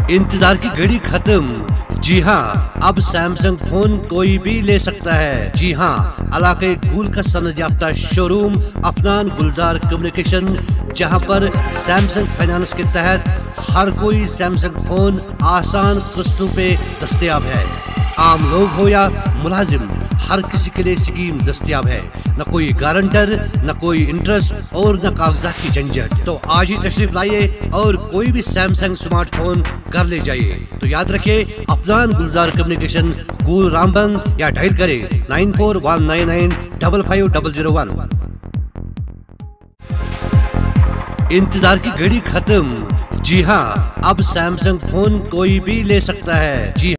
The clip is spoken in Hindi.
इंतजार की घड़ी खत्म। जी हाँ, अब सैमसंग फोन कोई भी ले सकता है। जी हाँ, इलाके गुल का सनद याफ्ता शोरूम अफनान गुलजार कम्युनिकेशन, जहां पर सैमसंग फाइनेंस के तहत हर कोई सैमसंग फोन आसान किस्तों पे दस्तयाब है। आम लोग हो या मुलाजिम, हर किसी के लिए स्कीम दस्तयाब है। न कोई गारंटर, न कोई इंटरेस्ट और न कागजात की झंझट। तो आज ही तशरीफ लाइए और कोई भी सैमसंग स्मार्टफोन घर ले जाइए। तो याद रखिए, अफनान गुलजार कम्युनिकेशन, गुल रामबन, या डायल करें 9419955001। इंतजार की घड़ी खत्म। जी हाँ, अब सैमसंग फोन कोई भी ले सकता है। जी